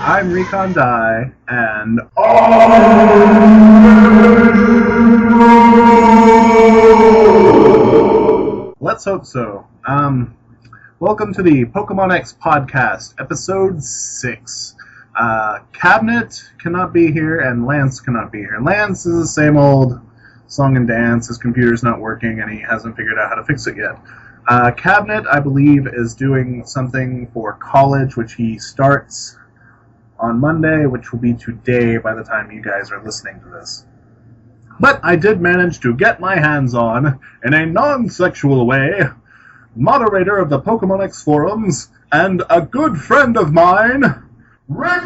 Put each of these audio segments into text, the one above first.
I'm Recon and let's hope so. Welcome to the Pokemon X podcast, episode 6. Cabinet cannot be here, and Lance cannot be here. Lance is the same old song and dance. His computer's not working, and he hasn't figured out how to fix it yet. Cabinet, I believe, is doing something for college, which he starts on Monday, which will be today by the time you guys are listening to this. But I did manage to get my hands on, in a non-sexual way, moderator of the Pokemon X forums, and a good friend of mine, Rick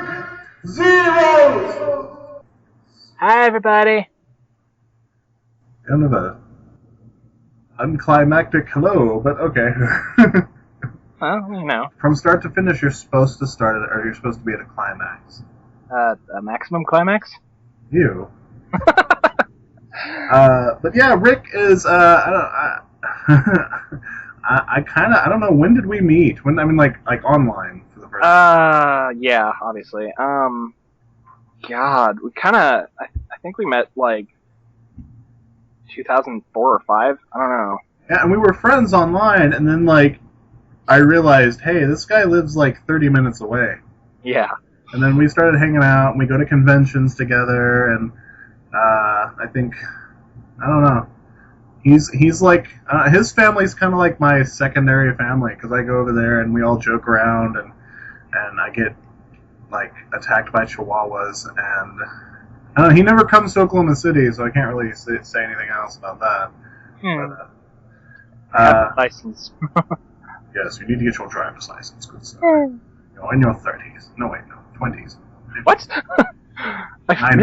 Xeros! Hi, everybody. Kind of a unclimactic hello, but okay. Well, you know. From start to finish, you're supposed to start at, or you're supposed to be at a climax. A maximum climax? You. But yeah, Rick is, I don't know, when did we meet? When, I mean, like online for the first time. Yeah, obviously. God, we kinda, I think we met, like, 2004 or 5? I don't know. Yeah, and we were friends online, and then, like, I realized, hey, this guy lives, like, 30 minutes away. Yeah. And then we started hanging out, and we go to conventions together, and, I think, I don't know. He's like, his family's kind of like my secondary family, because I go over there, and we all joke around, and I get, like, attacked by chihuahuas, and, I don't know, he never comes to Oklahoma City, so I can't really say anything else about that. But, license. yes, you need to get your driver's license, good sir. You're in your 30s. No, wait, no, 20s. What? 900. I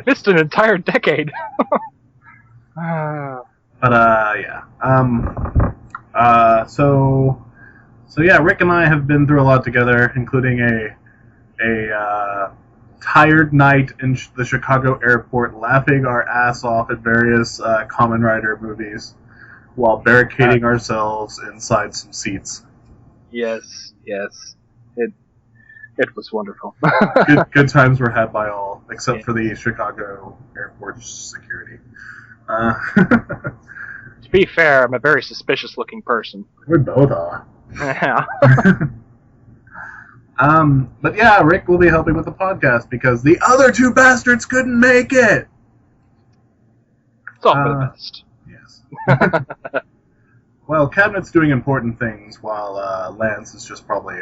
missed an entire decade. But, yeah. So yeah, Rick and I have been through a lot together, including a tired night in the Chicago airport, laughing our ass off at various Kamen Rider movies, while barricading ourselves inside some seats. Yes. It was wonderful. good times were had by all, except for the Chicago airport security. To be fair, I'm a very suspicious-looking person. We both are. Yeah. But yeah, Rick will be helping with the podcast because the other two bastards couldn't make it. It's all for the best. Yes. Well, Cabinet's doing important things while Lance is just probably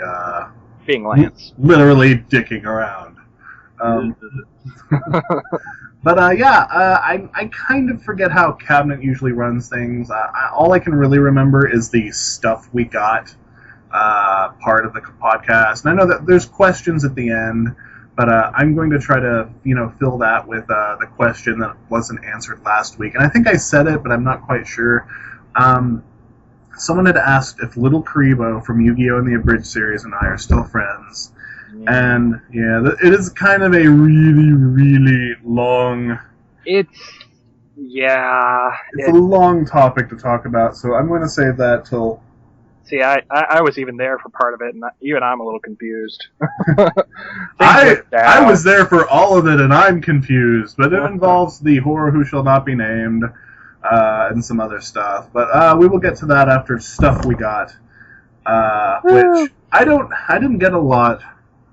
being Lance, literally dicking around. But yeah, I kind of forget how Cabinet usually runs things. All I can really remember is the stuff we got part of the podcast. And I know that there's questions at the end, but I'm going to try to, fill that with the question that wasn't answered last week. And I think I said it, but I'm not quite sure. Someone had asked if Little Karibo from Yu-Gi-Oh! And the Abridged series and I are still friends. And, yeah, it is kind of a really, really long... It's a long topic to talk about, so I'm going to save that till... See, I was even there for part of it, and even I'm a little confused. I was there for all of it, and I'm confused, but it involves the horror who shall not be named, and some other stuff. But we will get to that after stuff we got, which I didn't get a lot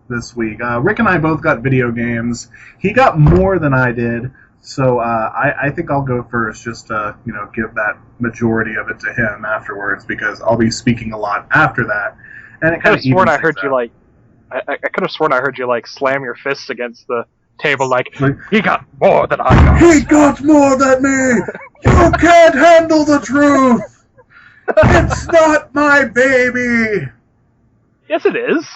this week. Rick and I both got video games. He got more than I did, so I think I'll go first, just to give that majority of it to him afterwards, because I'll be speaking a lot after that. And it kind of evens I heard things you out. I could have sworn I heard you slam your fists against the table like he got more than I got. He got more than me. You can't handle the truth. It's not my baby. Yes, it is.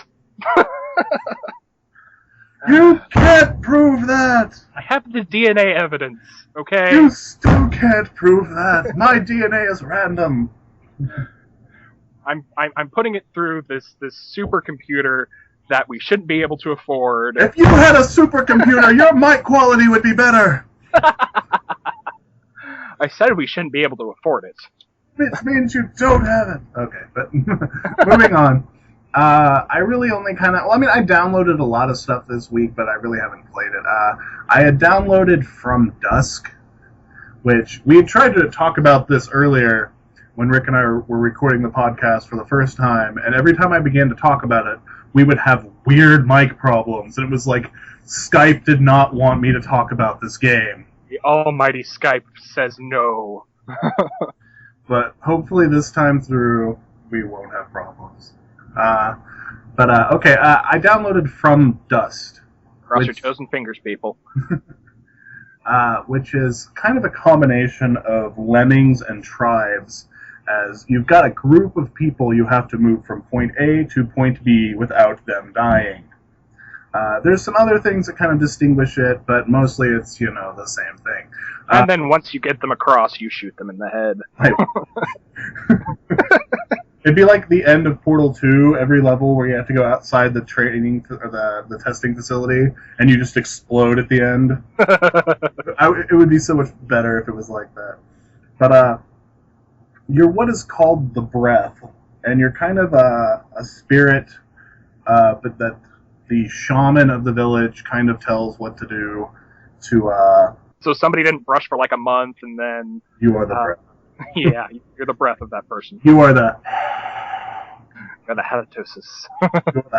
You can't prove that. I have the DNA evidence, okay? You still can't prove that. My DNA is random. I'm putting it through this supercomputer that we shouldn't be able to afford. If you had a supercomputer, your mic quality would be better. I said we shouldn't be able to afford it. Which means you don't have it. Okay, but moving on. I really only kind of. Well, I mean, I downloaded a lot of stuff this week, but I really haven't played it. I had downloaded From Dusk, which we had tried to talk about this earlier when Rick and I were recording the podcast for the first time, and every time I began to talk about it, we would have weird mic problems, and it was like Skype did not want me to talk about this game. The almighty Skype says no. But hopefully this time through, we won't have problems. Okay, I downloaded From Dust. Cross your toes and fingers, people. Which is kind of a combination of Lemmings and Tribes, as you've got a group of people you have to move from point A to point B without them dying. There's some other things that kind of distinguish it, but mostly it's, the same thing. And then once you get them across, you shoot them in the head. It'd be like the end of Portal 2, every level where you have to go outside the training or the testing facility, and you just explode at the end. It would be so much better if it was like that. But you're what is called the Breath, and you're kind of a spirit, but that the shaman of the village kind of tells what to do to... So somebody didn't brush for like a month, and then... You are the breath. Yeah, you're the breath of that person. You are the... You're the halitosis. You're the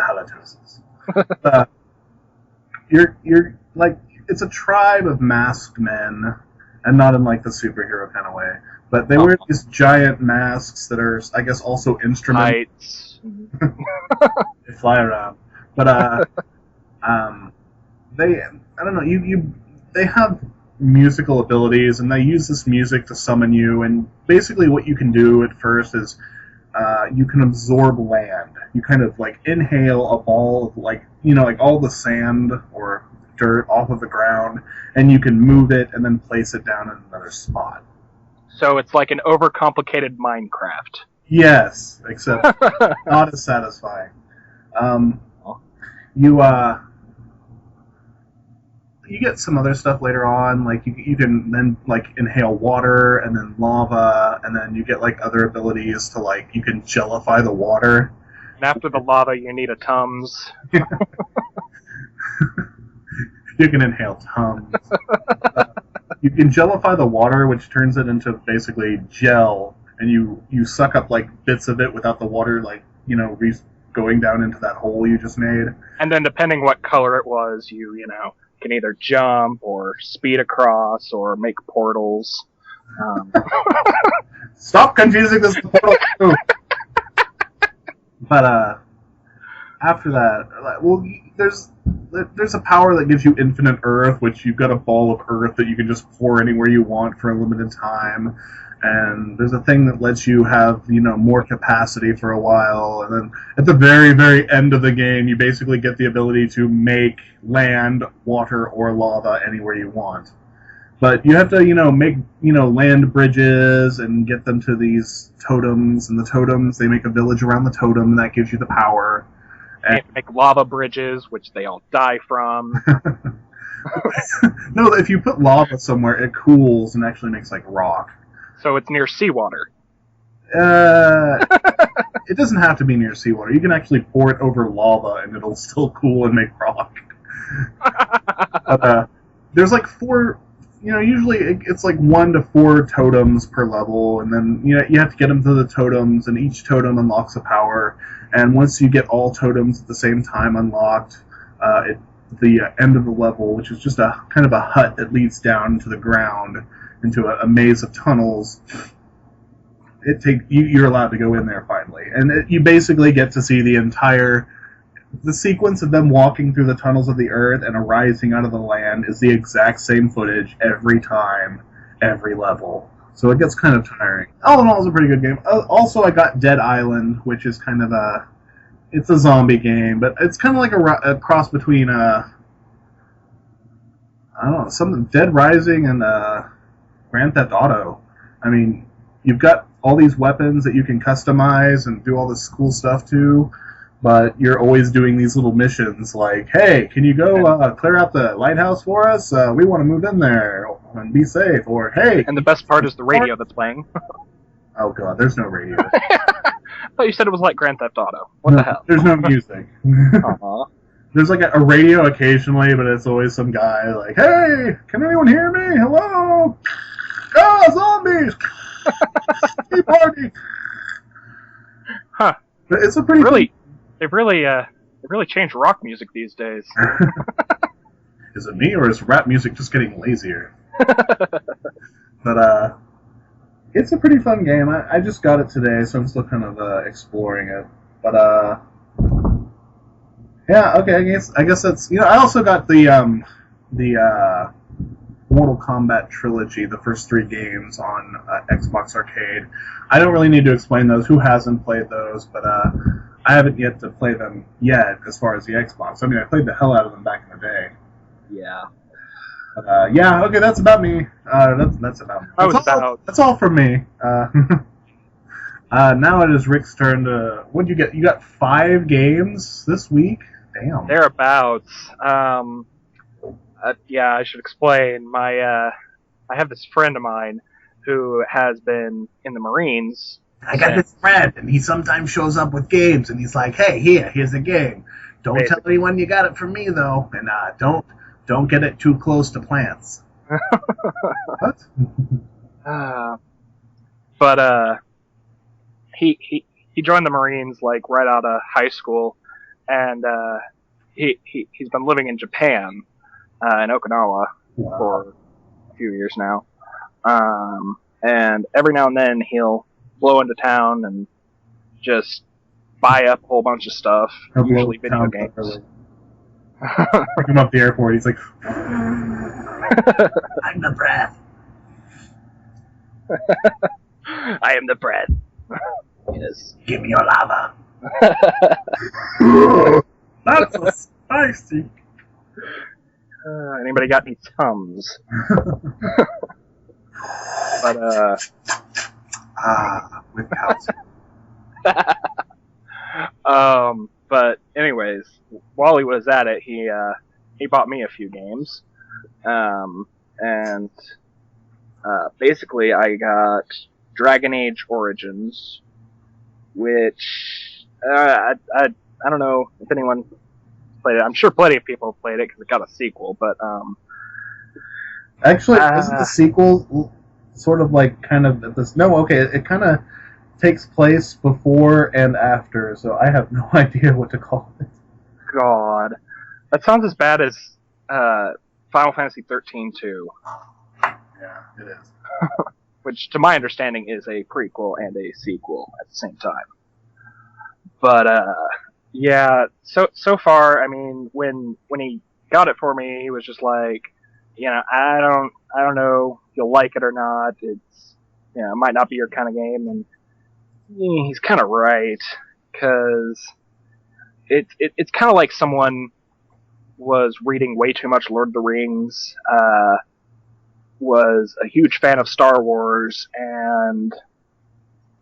halitosis. You're like... It's a tribe of masked men, and not in like the superhero kind of way, but they wear these giant masks that are, I guess, also instruments. Lights. They fly around. But they, I don't know, they have musical abilities, and they use this music to summon you, and basically what you can do at first is you can absorb land. You kind of like inhale a ball of like all the sand or dirt off of the ground, and you can move it and then place it down in another spot. So it's like an overcomplicated Minecraft. Yes, except not as satisfying. You get some other stuff later on, like you can then like inhale water and then lava, and then you get like other abilities to like you can gellify the water. And after the lava, you need a Tums. You can inhale Tums. You can gellify the water, which turns it into basically gel, and you suck up like bits of it without the water like going down into that hole you just made. And then depending what color it was, you can either jump or speed across or make portals. Stop confusing this with Portal 2! But after that, well, there's a power that gives you infinite earth, which you've got a ball of earth that you can just pour anywhere you want for a limited time. And there's a thing that lets you have, more capacity for a while. And then at the very, very end of the game, you basically get the ability to make land, water, or lava anywhere you want. But you have to, make, land bridges and get them to these totems. And the totems, they make a village around the totem, and that gives you the power. And you make lava bridges, which they all die from. No, if you put lava somewhere, it cools and actually makes, like, rock. So it's near seawater. It doesn't have to be near seawater. You can actually pour it over lava, and it'll still cool and make rock. There's like 4... usually it's like 1 to 4 totems per level, and then you have to get them to the totems, and each totem unlocks a power. And once you get all totems at the same time unlocked, the end of the level, which is just a kind of a hut that leads down to the ground into a maze of tunnels, you're allowed to go in there finally, and you basically get to see the sequence of them walking through the tunnels of the earth and arising out of the land is the exact same footage every time, every level. So it gets kind of tiring. All in all, it's a pretty good game. Also, I got Dead Island, which is kind of it's a zombie game, but it's kind of like a cross between I don't know, something Dead Rising and Grand Theft Auto. I mean, you've got all these weapons that you can customize and do all this cool stuff to, but you're always doing these little missions like, hey, can you go clear out the lighthouse for us? We want to move in there and be safe. Or, hey... And the best part is the radio that's playing. Oh, God, there's no radio. thought you said it was like Grand Theft Auto. What the hell? There's no music. There's like a radio occasionally, but it's always some guy like, "Hey, can anyone hear me? Hello? Ah, zombies! Tea party!" Huh? But it's a pretty They've really changed rock music these days. Is it me, or is rap music just getting lazier? But it's a pretty fun game. I just got it today, so I'm still kind of exploring it. But yeah, okay. I guess that's I also got the Mortal Kombat trilogy, the first 3 games on Xbox Arcade. I don't really need to explain those. Who hasn't played those? But I haven't yet to play them yet, as far as the Xbox. I mean, I played the hell out of them back in the day. Yeah. But, yeah, okay, that's about me. That's about me. That's all from me. Now it is Rick's turn to... What did you get? You got 5 games this week? Damn. Thereabouts. Yeah, I should explain. I have this friend of mine who has been in the Marines. I got this friend, and he sometimes shows up with games, and he's like, "Hey, here's a game. Don't tell anyone you got it from me, though, and don't get it too close to plants." What? But he joined the Marines like right out of high school, and he's been living in Japan, in Okinawa, for a few years now. And every now and then he'll blow into town and just buy up a whole bunch of stuff, usually video games. Pick him up the airport. He's like, "I'm the breath." I am the bread. Yes. Give me your lava. That's so spicy. Anybody got any Tums? But with house. But anyways, while he was at it, he bought me a few games, and basically I got Dragon Age Origins, which I don't know if anyone played it. I'm sure plenty of people have played it because it got a sequel, but actually, isn't the sequel sort of like kind of this? No, okay, it kind of takes place before and after, so I have no idea what to call it. God, that sounds as bad as Final Fantasy 13 too. Yeah, it is. Which, to my understanding, is a prequel and a sequel at the same time. But yeah, so far, I mean, when he got it for me, he was just like, I don't know if you'll like it or not. It's it might not be your kind of game, and he's kind of right, because it's kind of like someone was reading way too much Lord of the Rings, was a huge fan of Star Wars, and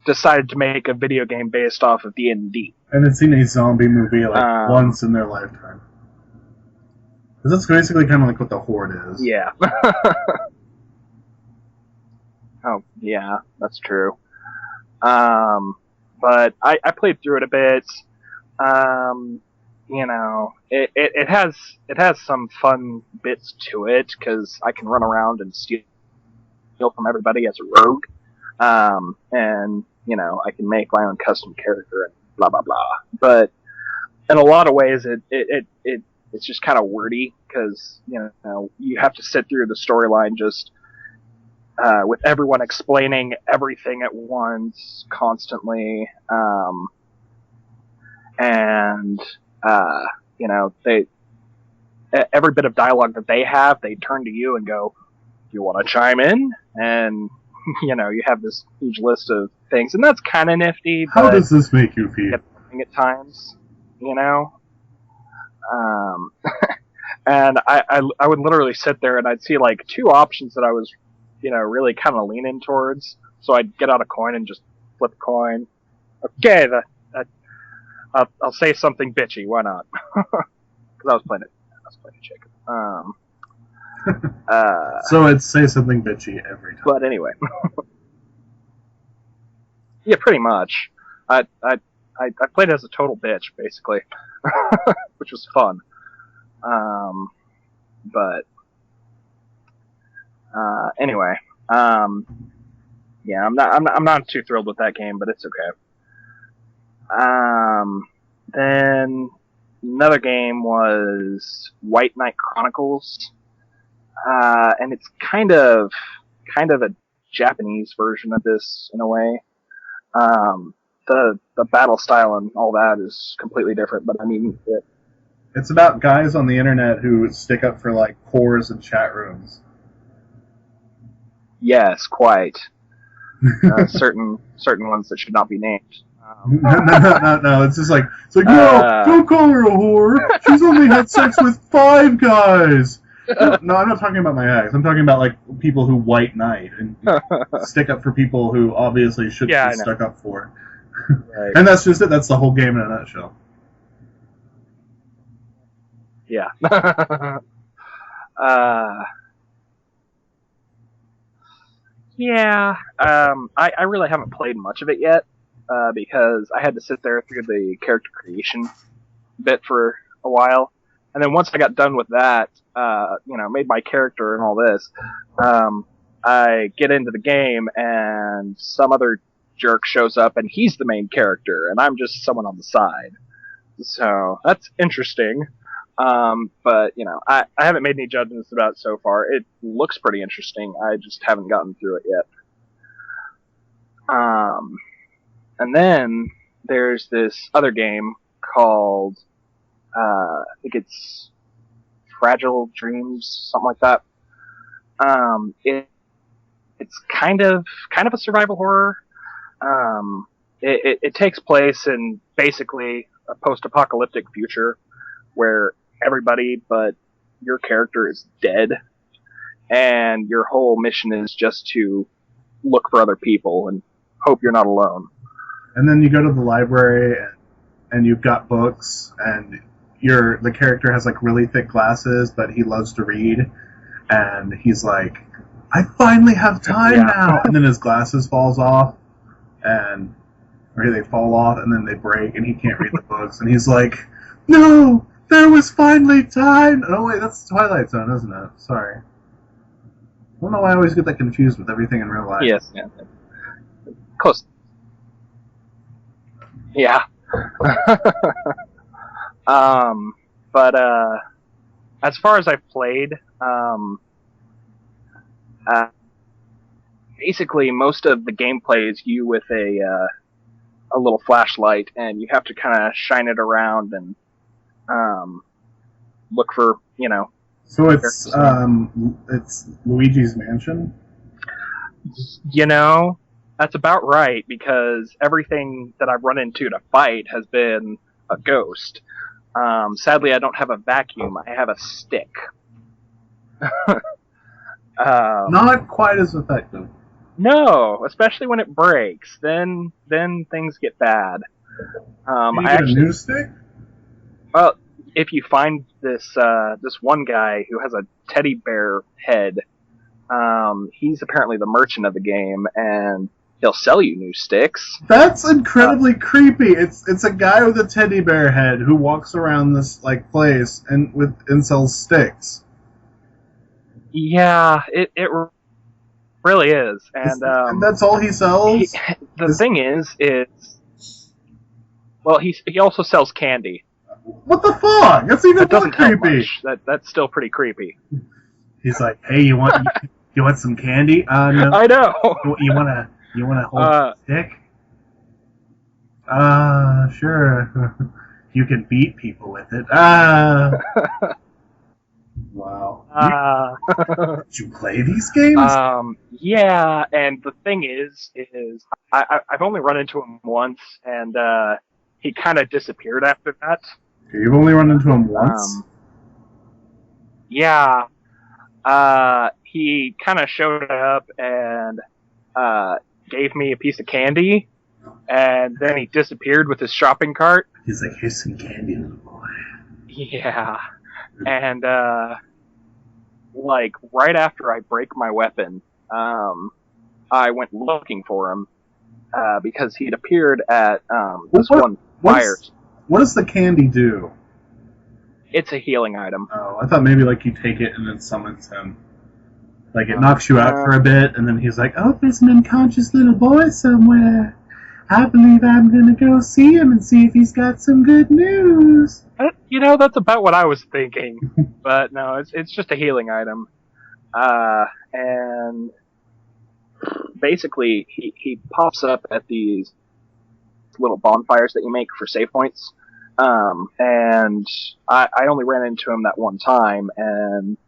decided to make a video game based off of D&D. And had seen a zombie movie once in their lifetime. Because that's basically kind of like what the Horde is. Yeah. Oh, yeah, that's true. But I played through it a bit. It has some fun bits to it, because I can run around and steal from everybody as a rogue. And I can make my own custom character and blah blah blah. But in a lot of ways, it's just kind of wordy, because you have to sit through the storyline just with everyone explaining everything at once constantly, and they every bit of dialogue that they have, they turn to you and go, "Do you want to chime in?" And you have this huge list of things, and that's kind of nifty. How does this make you feel? At times, and I would literally sit there and I'd see like 2 options that I was, really kind of leaning towards. So I'd get out a coin and just flip a coin. Okay, I'll say something bitchy. Why not? Because I was playing a chick. So I'd say something bitchy every time. But anyway. Yeah, pretty much. I played as a total bitch, basically, which was fun. But anyway, yeah, I'm not too thrilled with that game, but it's okay. Then another game was White Knight Chronicles, and it's kind of a Japanese version of this in a way. The battle style and all that is completely different, but I mean, It's about guys on the internet who stick up for like whores in chat rooms. yes, quite. Certain ones that should not be named. No. It's just like no, don't call her a whore. She's only had sex with 5 guys. No, I'm not talking about my ex. I'm talking about like people who white knight and stick up for people who obviously should be stuck up for. Right. And that's just it. That's the whole game in a nutshell. Yeah. Yeah. I really haven't played much of it yet because I had to sit there through the character creation bit for a while, and then once I got done with that, made my character and all this, I get into the game and some other jerk shows up and he's the main character and I'm just someone on the side. So that's interesting. But I haven't made any judgments about it so far. It looks pretty interesting. I just haven't gotten through it yet. And then there's this other game called I think it's Fragile Dreams, something like that. It's kind of a survival horror. It takes place in basically a post-apocalyptic future where everybody but your character is dead, and your whole mission is just to look for other people and hope you're not alone. And then you go to the library and you've got books, and the character has like really thick glasses, but he loves to read, and he's like, I finally have time now, and then his glasses falls off, or they fall off, and then they break, and he can't read the books, and he's like, no, there was finally time. Oh wait, that's Twilight Zone, isn't it? Sorry. I don't know why I always get that confused with everything in real life. Yes, yeah. Close. Yeah. But as far as I've played, basically most of the gameplay is you with a little flashlight, and you have to kind of shine it around and look for, So it's Luigi's Mansion? That's about right, because everything that I've run into to fight has been a ghost. Sadly, I don't have a vacuum. I have a stick. Not quite as effective. No, especially when it breaks. Then things get bad. Can you get a new stick? Well, if you find this one guy who has a teddy bear head, he's apparently the merchant of the game, and he'll sell you new sticks. That's incredibly creepy. It's a guy with a teddy bear head who walks around this like place and sells sticks. Yeah, it really is, and that's all he sells. The thing is, he also sells candy. What the fuck? That's even more creepy. That's still pretty creepy. He's like, hey, you want some candy? No. I know. You wanna hold a stick? Sure. You can beat people with it. Wow. Did you play these games? Yeah, and the thing is I've only run into him once, and he kind of disappeared after that. Okay, you've only run into him once? Yeah. He kind of showed up and gave me a piece of candy, and then he disappeared with his shopping cart. He's like, here's some candy, little boy. Yeah. And, right after I break my weapon, I went looking for him, because he'd appeared at this one fire. What does the candy do? It's a healing item. Oh, I thought maybe like you take it and it summons him. Like it knocks you out for a bit, and then he's like, "Oh, there's an unconscious little boy somewhere. I believe I'm gonna go see him and see if he's got some good news." That's about what I was thinking, but no, it's just a healing item. And basically, he pops up at these little bonfires that you make for save points. And I only ran into him that one time, and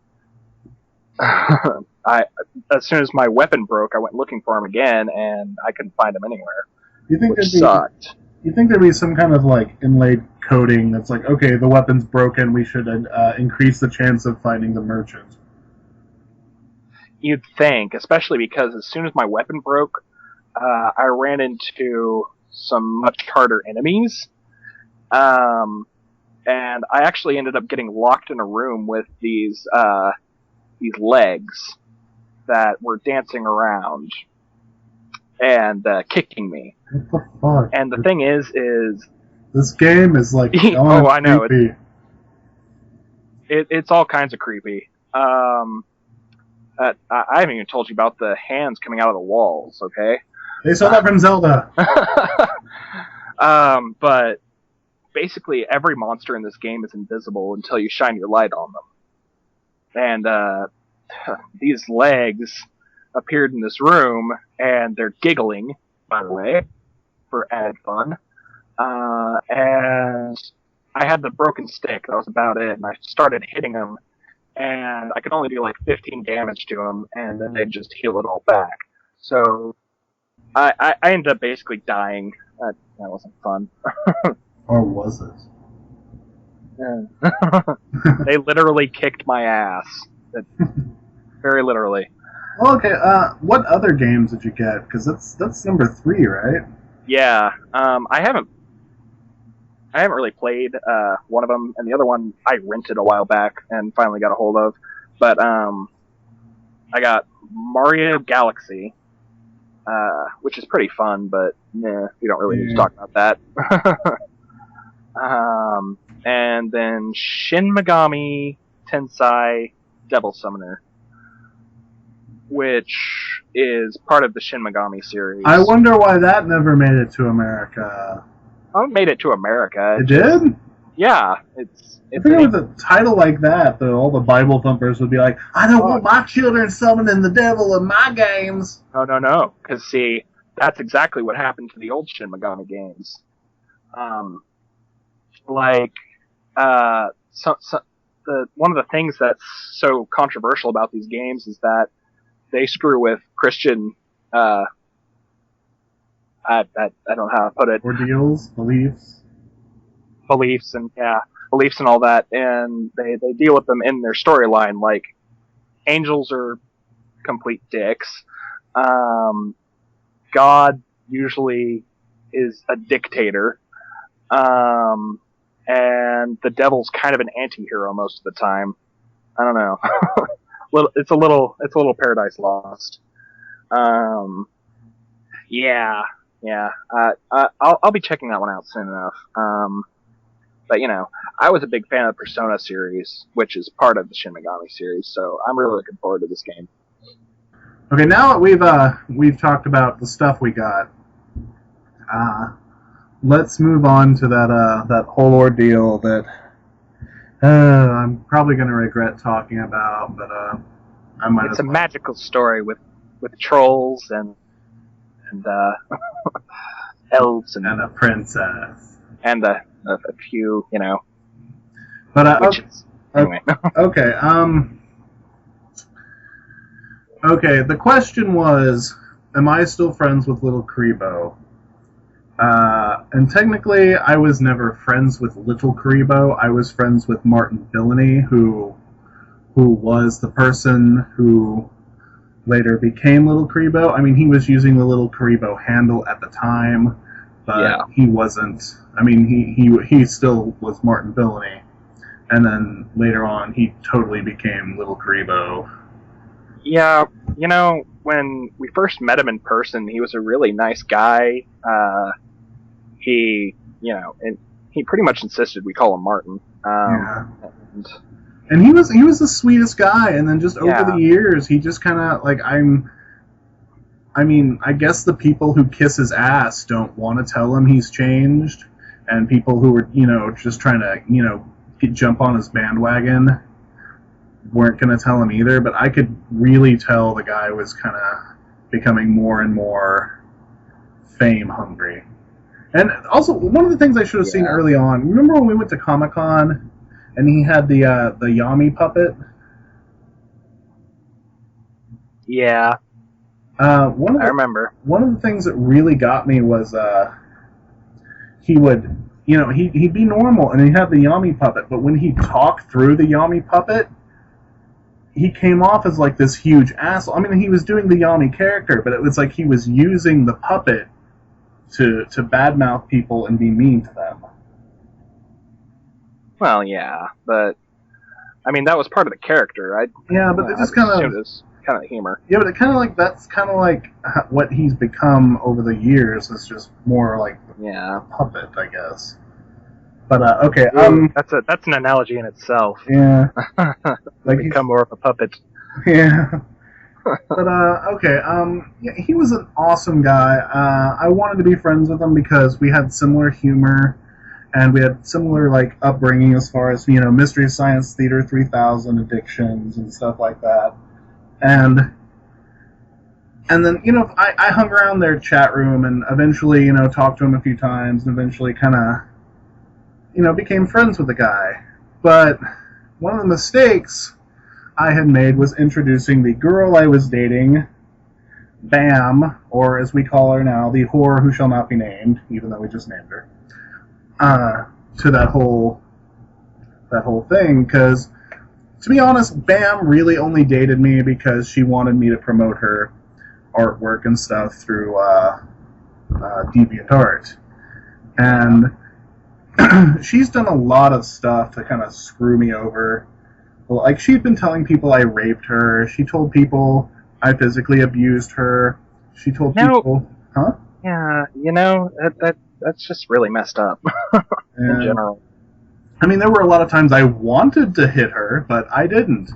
as soon as my weapon broke, I went looking for him again, and I couldn't find him anywhere. Which sucked. You think there'd be some kind of like inlaid coding that's like, okay, the weapon's broken, we should increase the chance of finding the merchant? You'd think, especially because as soon as my weapon broke, I ran into some much harder enemies. And I actually ended up getting locked in a room with these legs that were dancing around and kicking me. What the fuck? And the thing is this game is like oh, I know. Creepy. It's all kinds of creepy. I haven't even told you about the hands coming out of the walls. Okay. They saw that from Zelda. But basically every monster in this game is invisible until you shine your light on them. And these legs appeared in this room, and they're giggling, by the way, for added fun. And I had the broken stick. That was about it. And I started hitting them, and I could only do like 15 damage to them, and then they'd just heal it all back. So I ended up basically dying. That wasn't fun. Or was it? They literally kicked my ass. Very literally. Well, okay, what other games did you get? Because that's number 3, right? Yeah, I haven't really played one of them, and the other one I rented a while back and finally got a hold of. But I got Mario Galaxy, which is pretty fun, but we don't really need to talk about that. And then Shin Megami Tensei Devil Summoner, which is part of the Shin Megami series. I wonder why that never made it to America. Oh, it made it to America. It did? Yeah. I think with a title like that, all the Bible thumpers would be like, I don't want my children summoning the devil in my games. No. Because, see, that's exactly what happened to the old Shin Megami games. One of the things that's so controversial about these games is that they screw with Christian, I don't know how to put it. Ordeals, beliefs and all that, and they deal with them in their storyline. Like, angels are complete dicks. God usually is a dictator. And the devil's kind of an anti-hero most of the time. I don't know. It's a little Paradise Lost. Yeah. I'll be checking that one out soon enough. But I was a big fan of the Persona series, which is part of the Shin Megami series. So I'm really looking forward to this game. Okay, now that we've talked about the stuff we got, let's move on to that whole ordeal that I'm probably going to regret talking about, but I might. It's a magical story with trolls and elves and a princess and a few, But witches. Anyway. Okay. Okay. The question was, am I still friends with Little Karibo? And technically, I was never friends with Little Karibo. I was friends with Martin Billany, who was the person who later became Little Karibo. I mean, he was using the Little Karibo handle at the time, but he wasn't. I mean, he still was Martin Billany, and then later on, he totally became Little Karibo. Yeah, when we first met him in person, he was a really nice guy. He, and he pretty much insisted we call him Martin. Yeah. And And he was the sweetest guy, and then just over the years, he just kind of like I guess the people who kiss his ass don't want to tell him he's changed, and people who were just trying to jump on his bandwagon weren't going to tell him either. But I could really tell the guy was kind of becoming more and more fame hungry. And also, one of the things I should have seen early on. Remember when we went to Comic-Con? And he had the Yami puppet. Yeah. I remember. One of the things that really got me was he would, he'd be normal and he'd have the Yami puppet, but when he talked through the Yami puppet, he came off as like this huge asshole. I mean, he was doing the Yami character, but it was like he was using the puppet to badmouth people and be mean to them. Well, yeah, but I mean that was part of the character. It just kind of the humor. Yeah, but it kind of that's kind of like what he's become over the years. It's just more like a puppet, I guess. But okay, that's an analogy in itself. Yeah, like become more of a puppet. Yeah. But okay, he was an awesome guy. I wanted to be friends with him because we had similar humor. And we had similar upbringing as far as Mystery Science Theater 3000 addictions and stuff like that. And then I hung around their chat room and eventually talked to him a few times and eventually kind of became friends with the guy. But one of the mistakes I had made was introducing the girl I was dating, Bam, or as we call her now, the whore who shall not be named, even though we just named her. To that whole thing, because to be honest, Bam really only dated me because she wanted me to promote her artwork and stuff through DeviantArt, and she's done a lot of stuff to kind of screw me over. Like she'd been telling people I raped her. She told people I physically abused her. She told people, huh? Yeah, that's just really messed up in general. I mean, there were a lot of times I wanted to hit her, but I didn't.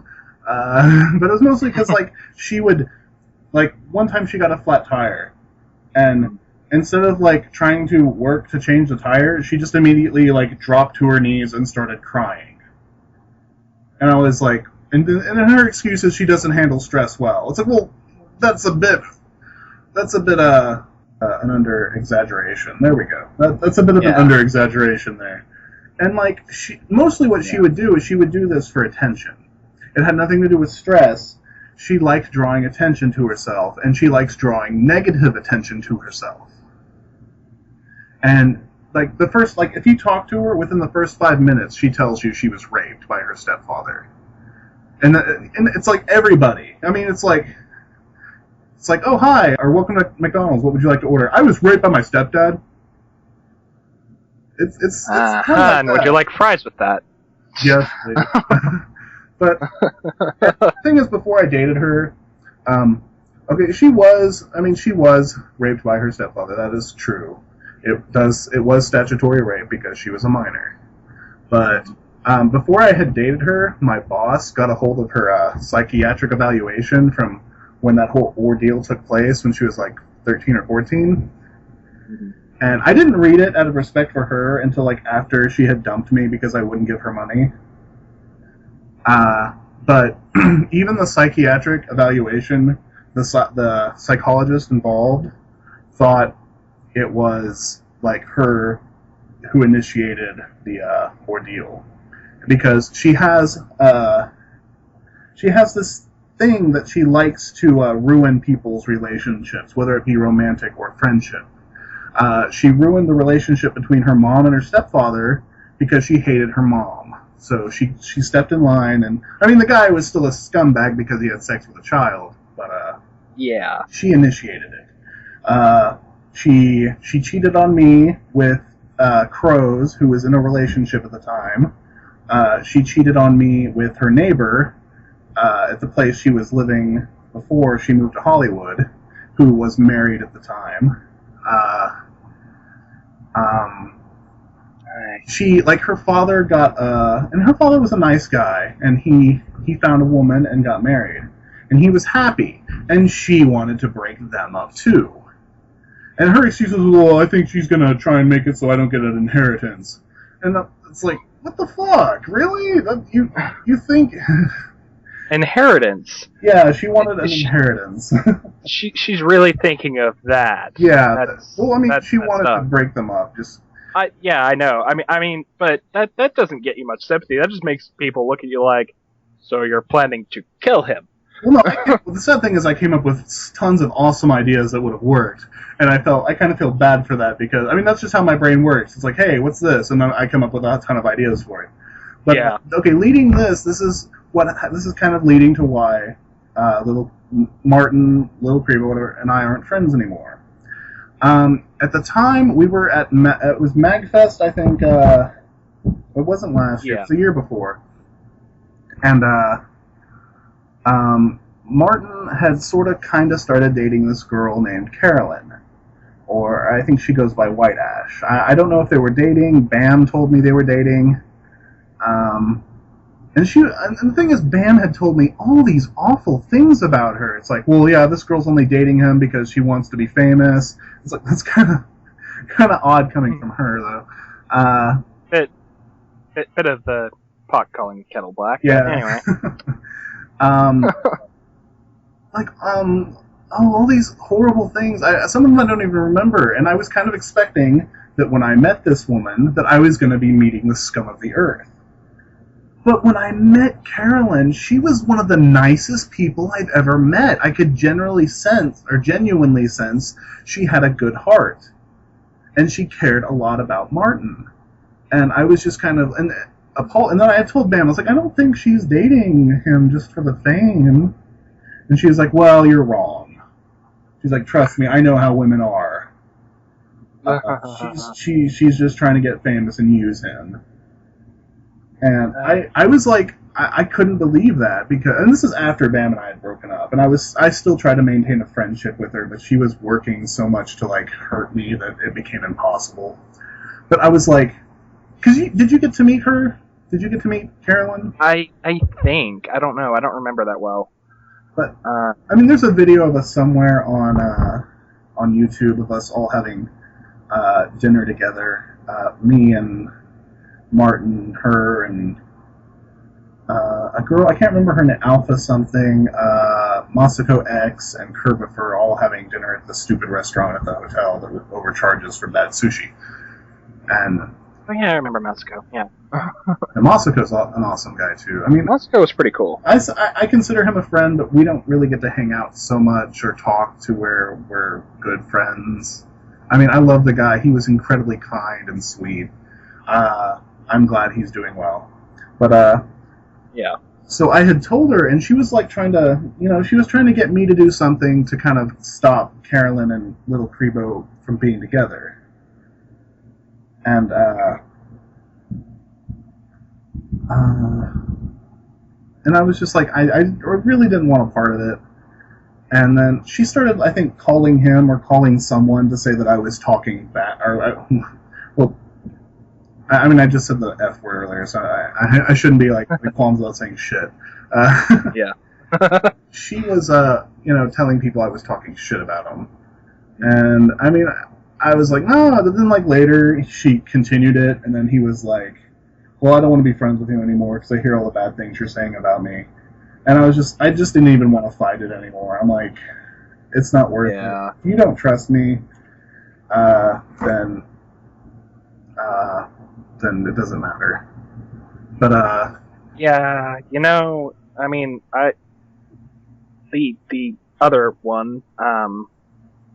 But it was mostly because, she would... one time she got a flat tire, and instead of, trying to work to change the tire, she just immediately, dropped to her knees and started crying. And I was like... And her excuse is she doesn't handle stress well. It's like, well, that's a bit... an under-exaggeration. There we go. That's a bit of an under-exaggeration there. And, mostly what she would do is she would do this for attention. It had nothing to do with stress. She liked drawing attention to herself, and she likes drawing negative attention to herself. And, the first, if you talk to her, within the first 5 minutes, she tells you she was raped by her stepfather. And it's everybody. I mean, it's like, oh, hi, or welcome to McDonald's. What would you like to order? I was raped by my stepdad. It's and would you like fries with that? Yes, please. But the thing is, before I dated her, okay, she was raped by her stepfather. That is true. It was statutory rape because she was a minor. But before I had dated her, my boss got a hold of her psychiatric evaluation from when that whole ordeal took place when she was 13 or 14. Mm-hmm. And I didn't read it out of respect for her until after she had dumped me because I wouldn't give her money. But even the psychiatric evaluation, the psychologist involved thought it was her who initiated the ordeal, because she has this thing that she likes to ruin people's relationships, whether it be romantic or friendship. She ruined the relationship between her mom and her stepfather because she hated her mom. So she stepped in line, and I mean the guy was still a scumbag because he had sex with a child, but she initiated it. She cheated on me with Crows, who was in a relationship at the time. She cheated on me with her neighbor at the place she was living before she moved to Hollywood, who was married at the time. She, like, her father got and her father was a nice guy, and he found a woman and got married, and he was happy, and she wanted to break them up too. And her excuse was, well, I think she's gonna try and make it so I don't get an inheritance. And it's like, what the fuck? Really? You think? Inheritance. Yeah, she wanted an inheritance. She's really thinking of that. Yeah. Well, I mean, she wanted to break them up. Yeah, I know. I mean, but that doesn't get you much sympathy. That just makes people look at you like, so you're planning to kill him. Well, no. The sad thing is, I came up with tons of awesome ideas that would have worked, and I kind of feel bad for that because, I mean, that's just how my brain works. It's like, hey, what's this? And then I come up with a ton of ideas for it. But yeah. Okay, leading this is kind of leading to why little Martin, little Crebo, whatever, and I aren't friends anymore. At the time, we were at it was MagFest, I think. It wasn't last year; it was the year before. And Martin had sort of kind of started dating this girl named Carolyn, or I think she goes by White Ash. I don't know if they were dating. Bam told me they were dating. And the thing is, Bam had told me all these awful things about her. It's like, well, yeah, this girl's only dating him because she wants to be famous. It's like, that's kind of odd coming from her, though. Bit of the pot calling the kettle black. Yeah. Anyway. All these horrible things. Some of them I don't even remember, and I was kind of expecting that when I met this woman, that I was going to be meeting the scum of the earth. But when I met Carolyn, she was one of the nicest people I've ever met. I could genuinely sense she had a good heart. And she cared a lot about Martin. And I was just kind of appalled. And then I had told Bam, I was like, I don't think she's dating him just for the fame. And she was like, well, you're wrong. She's like, trust me, I know how women are. She's just trying to get famous and use him. And I was like, I couldn't believe that and this is after Bam and I had broken up, and I still tried to maintain a friendship with her, but she was working so much to like hurt me that it became impossible. But I was like, did you get to meet her? Did you get to meet Carolyn? I think, I don't know, I don't remember that well. But I mean, there's a video of us somewhere on YouTube of us all having dinner together, me and Martin, her, and a girl, I can't remember her name, Alpha something, Masako X, and Curvifer all having dinner at the stupid restaurant at the hotel that overcharges for bad sushi. And oh yeah, I remember Masako, yeah. And Masako's an awesome guy too. I mean, Masako was pretty cool. I consider him a friend, but we don't really get to hang out so much or talk to where we're good friends. I mean, I love the guy. He was incredibly kind and sweet. I'm glad he's doing well. But, yeah. So I had told her, and she was like trying to get me to do something to kind of stop Carolyn and little Crebo from being together. And, and I was just like, I really didn't want a part of it. And then she started, I think, calling him or calling someone to say that I was talking back, I mean, I just said the F word earlier, so I shouldn't be like qualms about saying shit. Yeah. She was, telling people I was talking shit about them. And, I mean, I was like, no, but then, like, later she continued it, and then he was like, well, I don't want to be friends with you anymore because I hear all the bad things you're saying about me. And I just didn't even want to fight it anymore. I'm like, it's not worth it. If you don't trust me, then it doesn't matter. But yeah, I mean, the other one,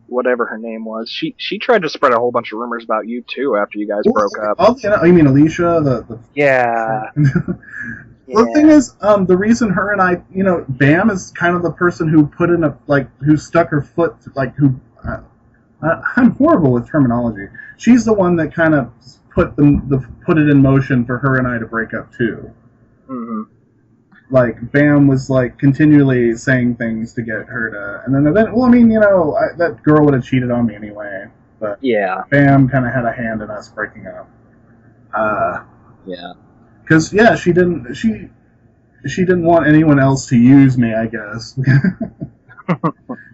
whatever her name was, she tried to spread a whole bunch of rumors about you too after you guys broke up. Oh, you mean Alicia? Yeah. Well, the thing is, the reason her and I, Bam is kind of the person who who stuck her foot, I'm horrible with terminology. She's the one that kind of put it in motion for her and I to break up too. Mm-hmm. like Bam was like continually saying things to get her to, and then well, I mean, that girl would have cheated on me anyway, but Yeah. Bam kind of had a hand in us breaking up. Yeah. Because she didn't want anyone else to use me, I guess.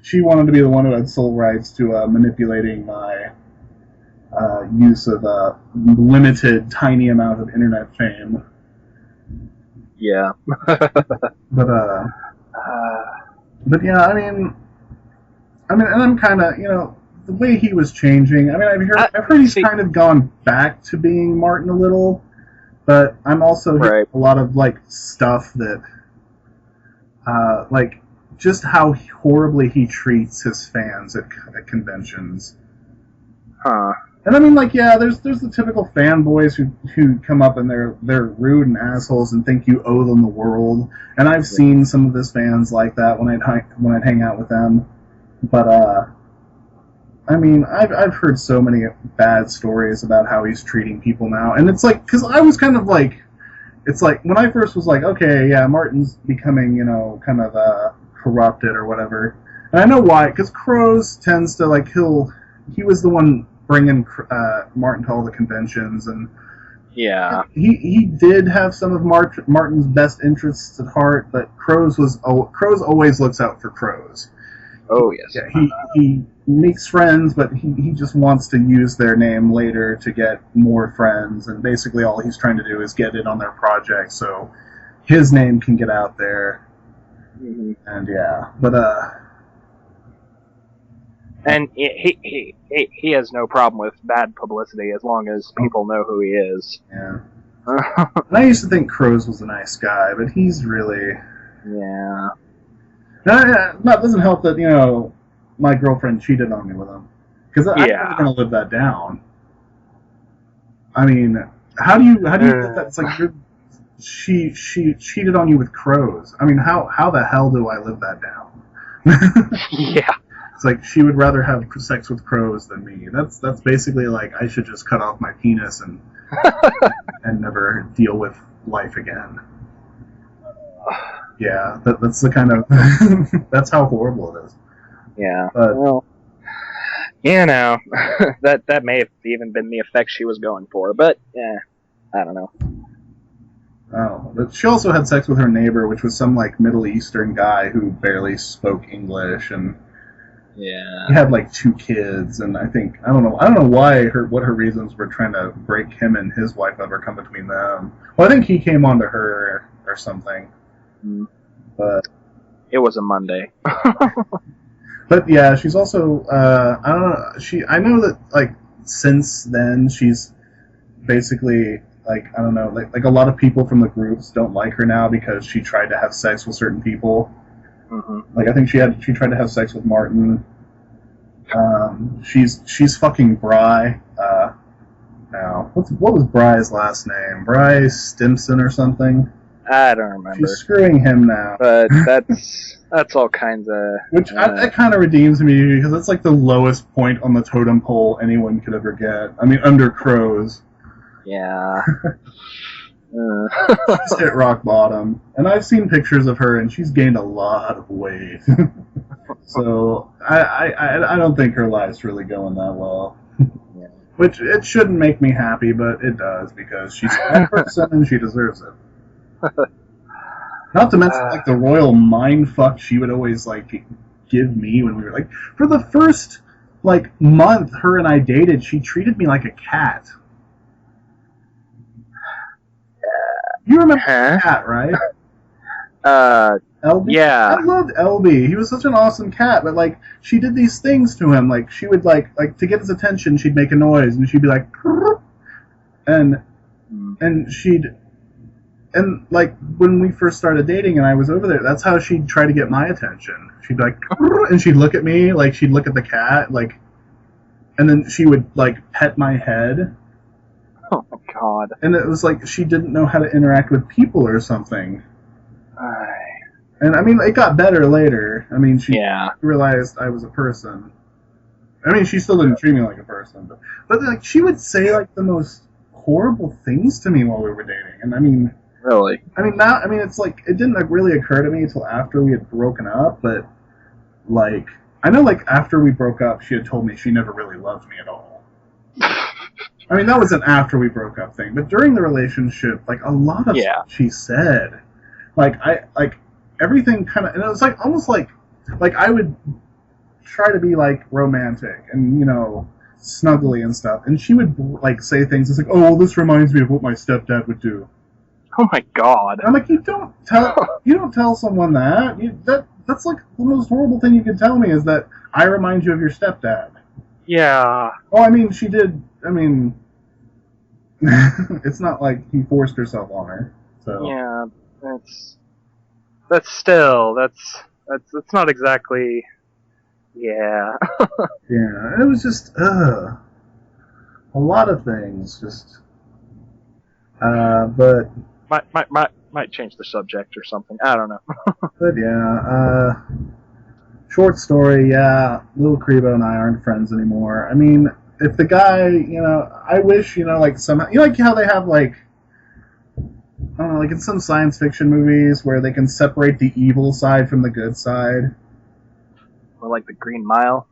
She wanted to be the one who had sole rights to manipulating my use of a limited, tiny amount of internet fame. Yeah. But yeah, I mean, and I'm kind of, the way he was changing. I mean, I've heard he's kind of gone back to being Martin a little, but I'm also hearing a lot of like stuff that, like, just how horribly he treats his fans at conventions. Huh. And I mean, like, yeah, there's the typical fanboys who come up and they're rude and assholes and think you owe them the world. And I've seen some of his fans like that when I'd hang out with them. But I mean, I've heard so many bad stories about how he's treating people now, and it's like, because I was kind of like, it's like when I first was like, okay, yeah, Martin's becoming, kind of corrupted or whatever, and I know why, because Crows tends to like he was the one bringing Martin to all the conventions, and yeah, he did have some of Martin's best interests at heart, but Crows always looks out for Crows. Oh yes. Yeah, he makes friends, but he just wants to use their name later to get more friends, and basically all he's trying to do is get in on their project so his name can get out there. Mm-hmm. And yeah, but and he has no problem with bad publicity as long as people know who he is. Yeah. And I used to think Crows was a nice guy, but he's really... Yeah. That doesn't help that, my girlfriend cheated on me with him. Because I'm never going to live that down. I mean, how do you live that? It's like she cheated on you with Crows. I mean, how the hell do I live that down? Yeah. It's like she would rather have sex with Crows than me. That's basically like I should just cut off my penis and never deal with life again. Yeah, that's the kind of that's how horrible it is. Yeah. But, well, that may have even been the effect she was going for, but yeah, I don't know. Oh, but she also had sex with her neighbor, which was some like Middle Eastern guy who barely spoke English, and yeah, he had like 2 kids, and I don't know what her reasons were trying to break him and his wife up or come between them. Well, I think he came on to her or something. But it was a Monday. But yeah, she's also I don't know. I know that like since then she's basically like I don't know like a lot of people from the groups don't like her now because she tried to have sex with certain people. Mm-hmm. Like I think she tried to have sex with Martin. She's fucking Bry now. What was Bry's last name? Bry Stimson or something. I don't remember. She's screwing him now. But that's all kinds of... Which, that kind of redeems me, because that's like the lowest point on the totem pole anyone could ever get. I mean, under Crows. Yeah. She's hit rock bottom. And I've seen pictures of her, and she's gained a lot of weight. So, I don't think her life's really going that well. Yeah. Which, it shouldn't make me happy, but it does, because she's a bad person and she deserves it. Not to mention, like, the royal mindfuck she would always, like, give me when we were, like... For the first, like, month her and I dated, she treated me like a cat. You remember the cat, right? Elby? Yeah. I loved Elby. He was such an awesome cat, but, like, she did these things to him. Like, she would, like to get his attention, she'd make a noise, and she'd be like... And she'd... And, like, when we first started dating and I was over there, that's how she'd try to get my attention. She'd be like, and she'd look at me, like, she'd look at the cat, like, and then she would, like, pet my head. Oh, my God. And it was like she didn't know how to interact with people or something. And, I mean, it got better later. I mean, she realized I was a person. I mean, she still didn't treat me like a person. But like, she would say, like, the most horrible things to me while we were dating. And, I mean... Really? I mean, now, I mean, it's like, it didn't like, really occur to me until after we had broken up, but, like, I know, like, after we broke up, she had told me she never really loved me at all. I mean, that was an after we broke up thing, but during the relationship, like, a lot of stuff she said, like, everything kind of, and it was, like, almost like I would try to be, like, romantic and, snuggly and stuff, and she would, like, say things, it's like, oh, well, this reminds me of what my stepdad would do. Oh my god. I'm like, you don't tell someone that. That's like the most horrible thing you can tell me is that I remind you of your stepdad. Yeah. Oh, I mean, she did. I mean, it's not like he forced herself on her. So yeah, that's not exactly. Yeah. yeah, it was just a lot of things. Just but. Might change the subject or something. I don't know. But yeah, short story, yeah, Little Crebo and I aren't friends anymore. I mean, if the guy, I wish, like somehow, like how they have like, I don't know, like in some science fiction movies where they can separate the evil side from the good side. Or like the Green Mile.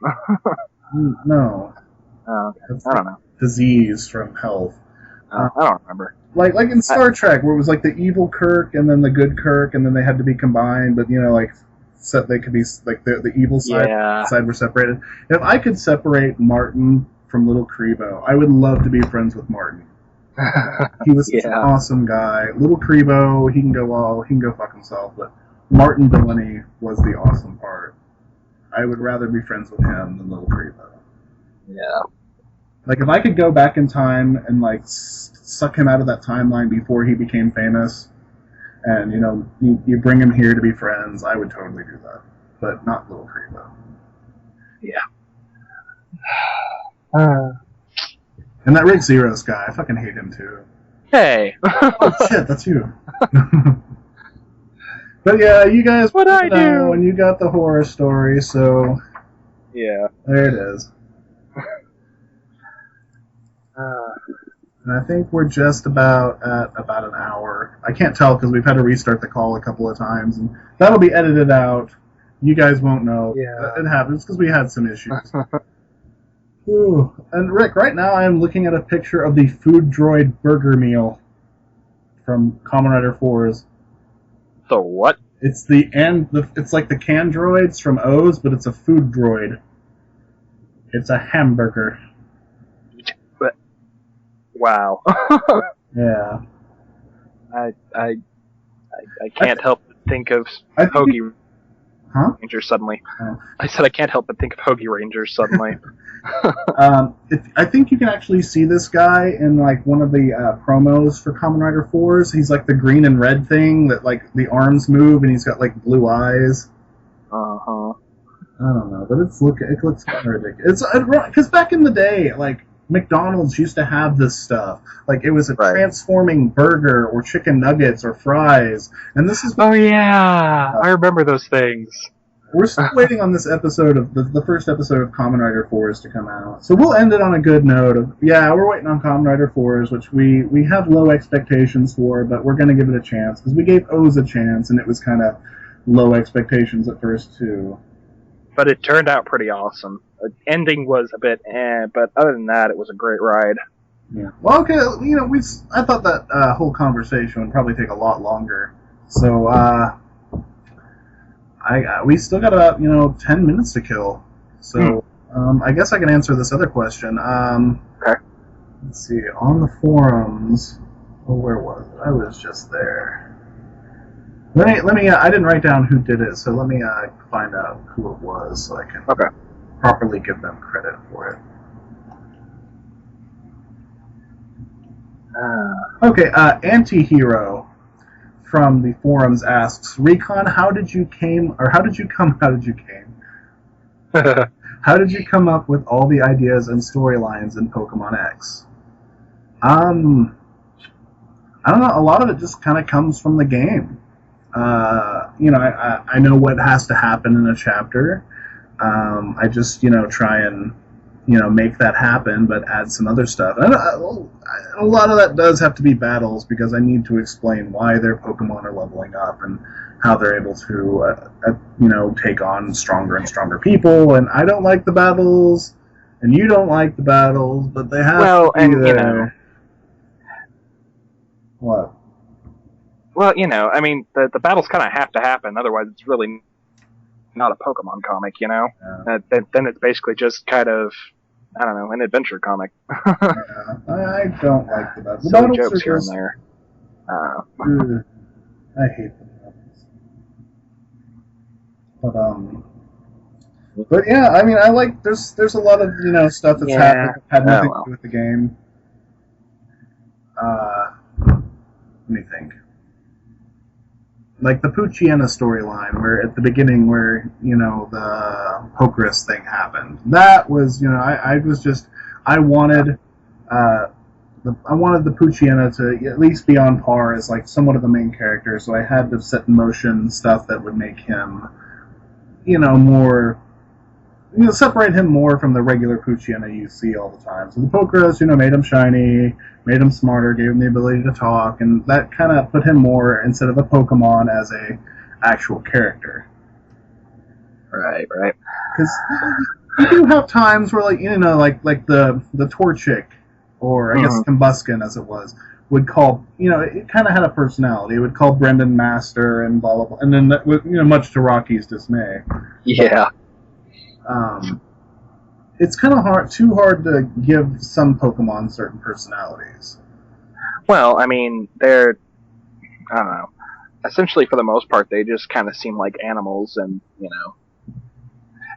No. Oh, okay. I don't know. Disease from health. I don't remember. Like in Star Trek, where it was like the evil Kirk and then the good Kirk, and then they had to be combined, but they could be like the evil side were separated. If I could separate Martin from Little Crebo, I would love to be friends with Martin. He was such an awesome guy. Little Crebo, he can go fuck himself, but Martin Delaney was the awesome part. I would rather be friends with him than Little Crebo. Yeah. Like if I could go back in time and like suck him out of that timeline before he became famous, and you bring him here to be friends, I would totally do that, but not Little Crebo. Yeah. And that Rick Xeros guy, I fucking hate him too. Hey. Oh shit, that's you. But yeah, you guys what I do, and you got the horror story, so yeah, there it is. And I think we're just about at about an hour. I can't tell because we've had to restart the call a couple of times, and that'll be edited out. You guys won't know. Yeah. It happens because we had some issues. Ooh. And Rick, right now I am looking at a picture of the Food Droid Burger Meal from Kamen Rider 4's. The what? It's it's like the can droids from O's, but it's a food droid. It's a hamburger. Wow. Yeah. I can't help but think of Hoagie Rangers suddenly. Oh. I said I can't help but think of Hoagie Rangers suddenly. I think you can actually see this guy in like one of the promos for Kamen Rider 4's. He's like the green and red thing that like the arms move, and he's got like blue eyes. Uh-huh. I don't know, but it looks kind of ridiculous. It's because back in the day, like McDonald's used to have this stuff. Like it was a transforming burger or chicken nuggets or fries, and this is. Oh yeah, I remember those things. We're still waiting on this episode of the first episode of Kamen Rider 4's to come out, so we'll end it on a good note. We're waiting on Kamen Rider 4's, which we have low expectations for, but we're gonna give it a chance because we gave O's a chance, and it was kind of low expectations at first too. But it turned out pretty awesome. The ending was a bit but other than that, it was a great ride. Yeah. Well, okay, I thought that whole conversation would probably take a lot longer. So, we still got about, 10 minutes to kill. So, I guess I can answer this other question. Okay. Let's see, on the forums, where was it? I was just there. Let me. I didn't write down who did it, so let me find out who it was, so I can properly give them credit for it. Okay, Antihero from the forums asks, Recon, how did you come up with all the ideas and storylines in Pokemon X? I don't know. A lot of it just kind of comes from the game. I know what has to happen in a chapter. I just, try and make that happen, but add some other stuff. And a lot of that does have to be battles because I need to explain why their Pokemon are leveling up and how they're able to, take on stronger and stronger people. And I don't like the battles, and you don't like the battles, but they have to be there. What? Well, I mean, the battles kind of have to happen, otherwise it's really not a Pokemon comic, Yeah. Then it's basically just kind of, I don't know, an adventure comic. Yeah, I don't like the battles. Silly jokes here and there. I hate the battles. But yeah, I mean, I like. There's a lot of stuff that's had nothing to do with the game. Let me think. Like the Poochyena storyline, where at the beginning, where the Pokerus thing happened. That was, I wanted the Poochyena to at least be on par as like somewhat of the main character. So I had to set in motion stuff that would make him, more. Separate him more from the regular Poochyena you see all the time. So the Pokerus, made him shiny, made him smarter, gave him the ability to talk, and that kind of put him more, instead of a Pokemon, as a actual character. Right. Because you do have times where, like the Torchic, or I guess Combuskin as it was, would call, it kind of had a personality. It would call Brendan Master and blah blah blah, and then much to Rocky's dismay. Yeah. It's kind of too hard to give some Pokemon certain personalities. Well, I mean, I don't know. Essentially, for the most part, they just kind of seem like animals, and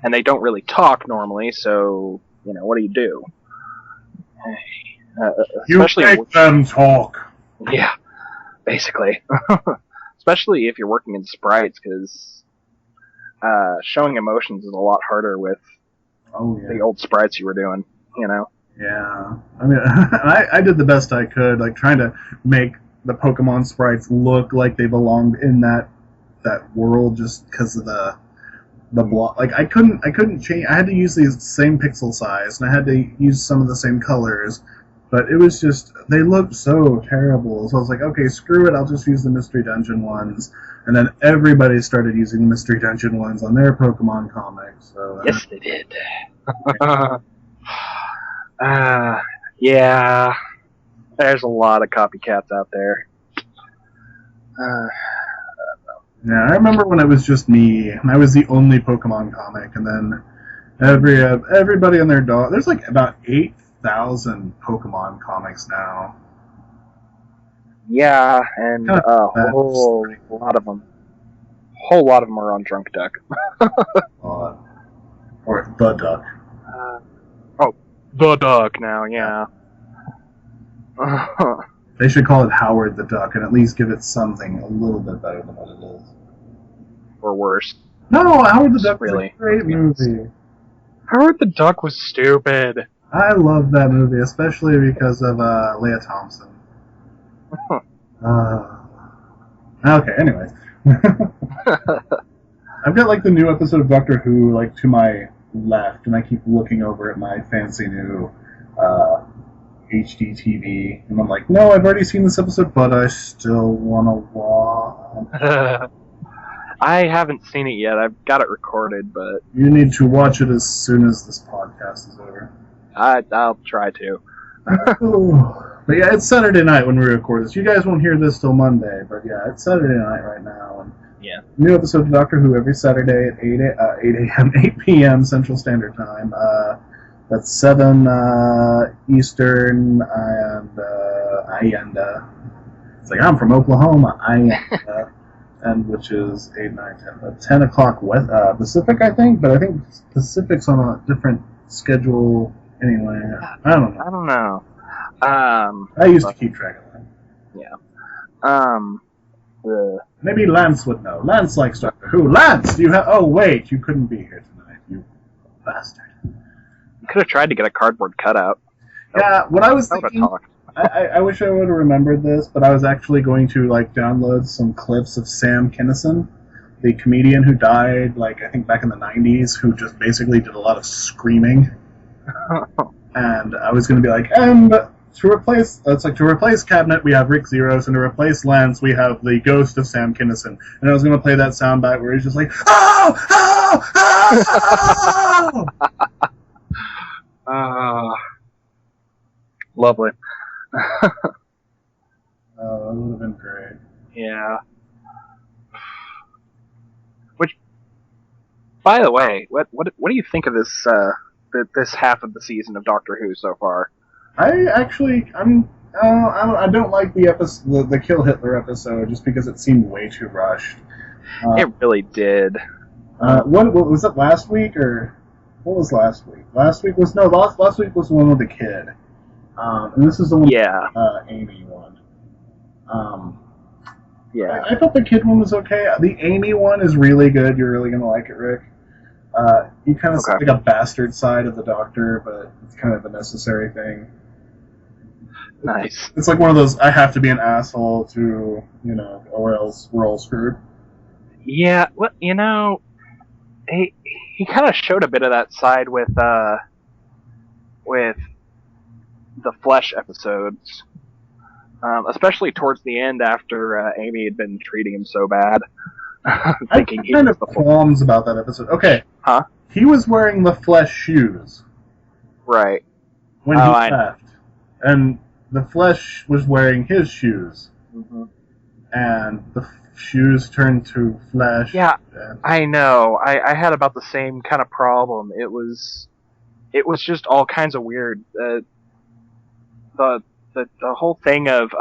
and they don't really talk normally. So, what do you do? You make them talk. Yeah, basically. Especially if you're working in sprites, because showing emotions is a lot harder with the old sprites you were doing, Yeah. I mean, I did the best I could, like trying to make the Pokemon sprites look like they belonged in that world, just because of the block. Like I couldn't change. I had to use the same pixel size, and I had to use some of the same colors. But it was just, they looked so terrible. So I was like, okay, screw it, I'll just use the Mystery Dungeon ones. And then everybody started using the Mystery Dungeon ones on their Pokemon comics. So, yes, they did. Yeah. There's a lot of copycats out there. Yeah, I remember when it was just me, and I was the only Pokemon comic, and then everybody and their dog. There's like about 8,000 Pokemon comics now. Yeah, and a whole lot of them are on Drunk Duck. Or The Duck. The Duck now, yeah. They should call it Howard the Duck and at least give it something a little bit better than what it is. Or worse. No, Howard the Duck really is a great movie. Howard the Duck was stupid. I love that movie, especially because of Leah Thompson. Okay, anyways. I've got like the new episode of Doctor Who like to my left, and I keep looking over at my fancy new HD TV, and I'm like, no, I've already seen this episode, but I still want to watch. I haven't seen it yet. I've got it recorded, but you need to watch it as soon as this podcast is over. I'll try to. But yeah, it's Saturday night when we record this. You guys won't hear this till Monday, but yeah, it's Saturday night right now. And yeah. New episode of Doctor Who every Saturday at 8 p.m. Central Standard Time. That's 7 Eastern, and it's like, I'm from Oklahoma, and which is 8, 9, 10, 10 o'clock West, Pacific, I think, but I think Pacific's on a different schedule anyway. I don't know. I used to keep track of that. Yeah. Maybe Lance would know. Lance likes Doctor Who. Lance, you have? Oh wait, you couldn't be here tonight, you bastard. You could have tried to get a cardboard cutout. Yeah, what I was thinking. I wish I would have remembered this, but I was actually going to like download some clips of Sam Kinison, the comedian who died, like I think back in the 90s, who just basically did a lot of screaming. And I was going to be like, and to replace Cabinet, we have Rick Xeros, and to replace Lance, we have the ghost of Sam Kinison. And I was going to play that soundbite where he's just like, oh, oh, oh! Lovely. That would have been great. Yeah. Which, by the way, what do you think of this this half of the season of Doctor Who so far? I don't like the Kill Hitler episode just because it seemed way too rushed. It really did. What was it last week or what was last week? Last week was the one with the kid, and this is the one. Yeah. Amy one. Yeah. I thought the kid one was okay. The Amy one is really good. You're really gonna like it, Rick. You kind of see like a bastard side of the Doctor, but it's kind of a necessary thing. Nice. It's like one of those, I have to be an asshole to, or else we're all screwed. Yeah, well, he kind of showed a bit of that side with the Flesh episodes, especially towards the end after Amy had been treating him so bad. Thinking I kind of qualms about that episode. Okay. Huh? He was wearing the Flesh shoes. Right. When he left. And the Flesh was wearing his shoes. Mm-hmm. And the shoes turned to flesh. Yeah, I know. I had about the same kind of problem. It was just all kinds of weird. The whole thing of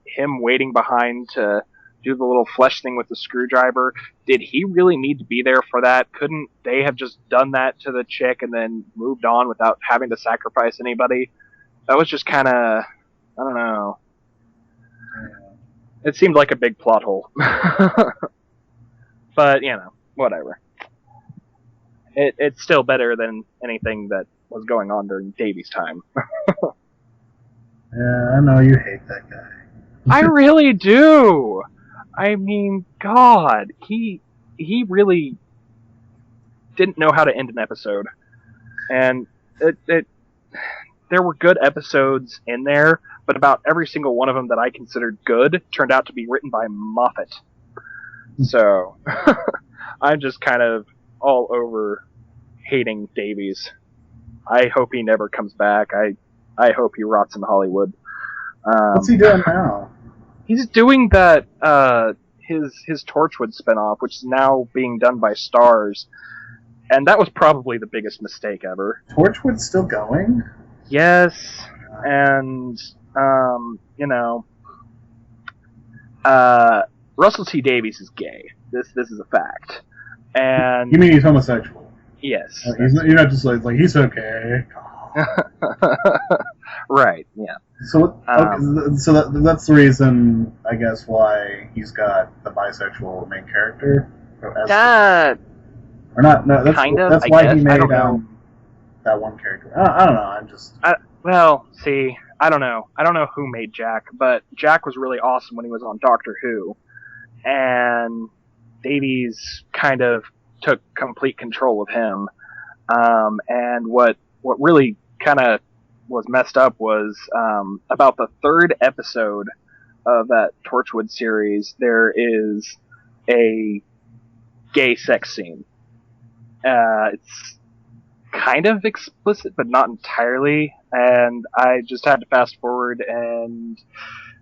him waiting behind to do the little flesh thing with the screwdriver. Did he really need to be there for that? Couldn't they have just done that to the chick and then moved on without having to sacrifice anybody? That was just kind of, I don't know. It seemed like a big plot hole. But, whatever. It's still better than anything that was going on during Davy's time. Yeah, I know you hate that guy. I really do! I mean, God, he really didn't know how to end an episode. And there were good episodes in there, but about every single one of them that I considered good turned out to be written by Moffat. So, I'm just kind of all over hating Davies. I hope he never comes back. I hope he rots in Hollywood. What's he doing now? He's doing that, his Torchwood spinoff, which is now being done by Starz. And that was probably the biggest mistake ever. Torchwood's still going? Yes, and, Russell T Davies is gay. This is a fact. And you mean he's homosexual? Yes. You're not just like he's okay. Right, yeah. So that's the reason, I guess, why he's got the bisexual main character. Or not? No, that's kind of. That's why he made that one character. I don't know. I'm just. Well, see, I don't know. I don't know who made Jack, but Jack was really awesome when he was on Doctor Who, and Davies kind of took complete control of him. And what really kind of was messed up was about the third episode of that Torchwood series, there is a gay sex scene. It's kind of explicit, but not entirely, and I just had to fast forward and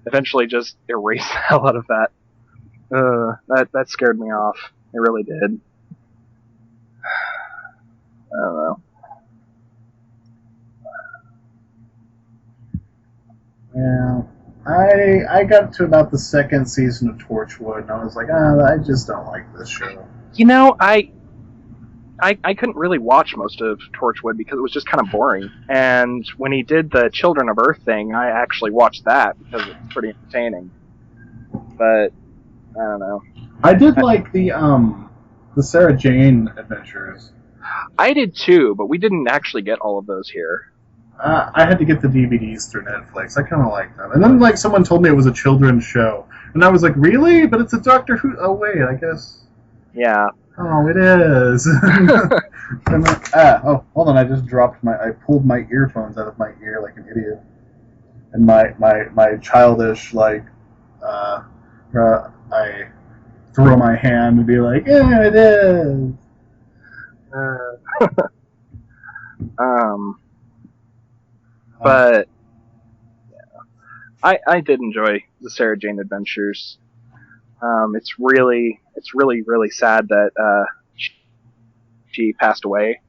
eventually just erase the hell out of that. That scared me off. It really did. I don't know. Yeah, I got to about the second season of Torchwood, and I was like, I just don't like this show. I couldn't really watch most of Torchwood because it was just kind of boring. And when he did the Children of Earth thing, I actually watched that because it's pretty entertaining. But I don't know. I did like the Sarah Jane adventures. I did too, but we didn't actually get all of those here. I had to get the DVDs through Netflix. I kind of liked them. And then someone told me it was a children's show. And I was like, really? But it's a Doctor Who... Oh, wait, I guess... Yeah. Oh, it is. Hold on! I pulled my earphones out of my ear like an idiot, and my childish I throw my hand and be like, yeah, it is. But I did enjoy the Sarah Jane Adventures. It's really really sad that she passed away.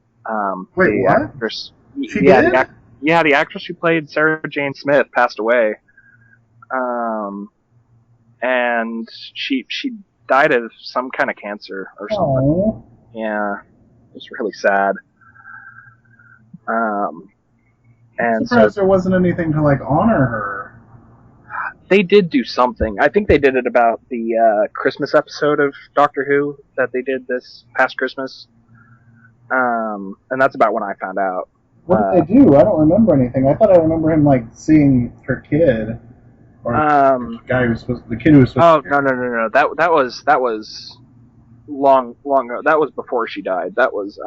Wait, the what? Actress, She did? the actress who played Sarah Jane Smith passed away. And she died of some kind of cancer or something. Oh. Yeah, it was really sad. And I'm surprised there wasn't anything to honor her. They did do something. I think they did it about the Christmas episode of Doctor Who that they did this past Christmas. And that's about when I found out. What did they do? I don't remember anything. I thought I remember him seeing her kid, or the kid who was supposed. Oh no! That was long ago. That was before she died. That was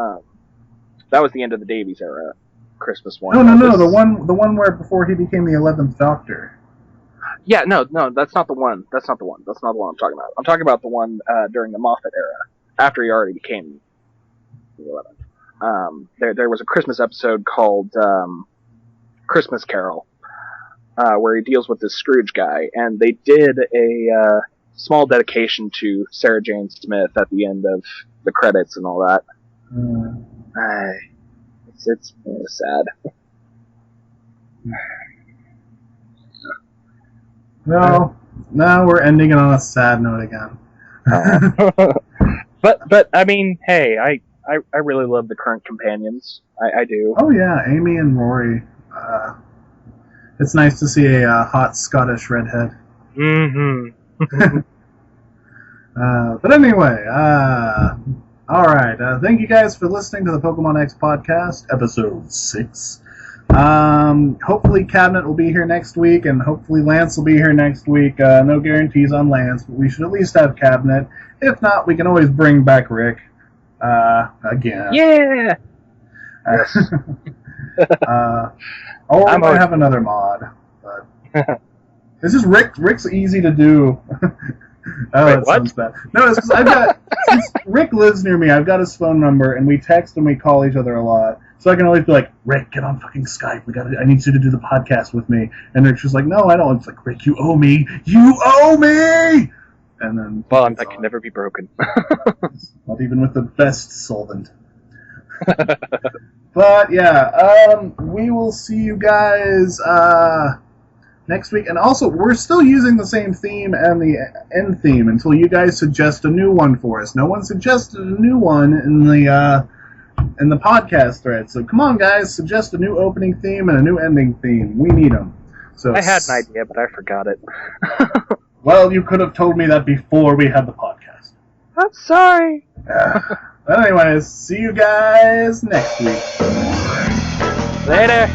the end of the Davies era Christmas one. No. The one where before he became the 11th Doctor. Yeah, no, that's not the one. That's not the one I'm talking about. I'm talking about the one during the Moffat era, after he already became the 11th. There was a Christmas episode called Christmas Carol, where he deals with this Scrooge guy, and they did a small dedication to Sarah Jane Smith at the end of the credits and all that. It's sad. No, now we're ending it on a sad note again. But I mean, hey, I really love the current companions. I do. Oh yeah, Amy and Rory. It's nice to see a hot Scottish redhead. Mm-hmm. But anyway, all right. Thank you guys for listening to the Pokemon X podcast, episode 6. Hopefully Cabinet will be here next week, and hopefully Lance will be here next week. No guarantees on Lance, but we should at least have Cabinet. If not, we can always bring back Rick again. Yeah. Or we might have another mod. But it's just Rick's easy to do. Oh, wait, that sounds bad. No, it's because since Rick lives near me, I've got his phone number, and we text and we call each other a lot. So I can always be like, Rick, get on fucking Skype. I need you to do the podcast with me. And Rick's just like, no, I don't. It's like, Rick, you owe me. You owe me! And then... Well, that can never be broken. Not even with the best solvent. But, yeah, we will see you guys next week. And also, we're still using the same theme and the end theme until you guys suggest a new one for us. No one suggested a new one in the podcast thread. So come on, guys, suggest a new opening theme and a new ending theme. We need them. So I had an idea, but I forgot it. Well, you could have told me that before we had the podcast. I'm sorry. But anyways, see you guys next week. Later.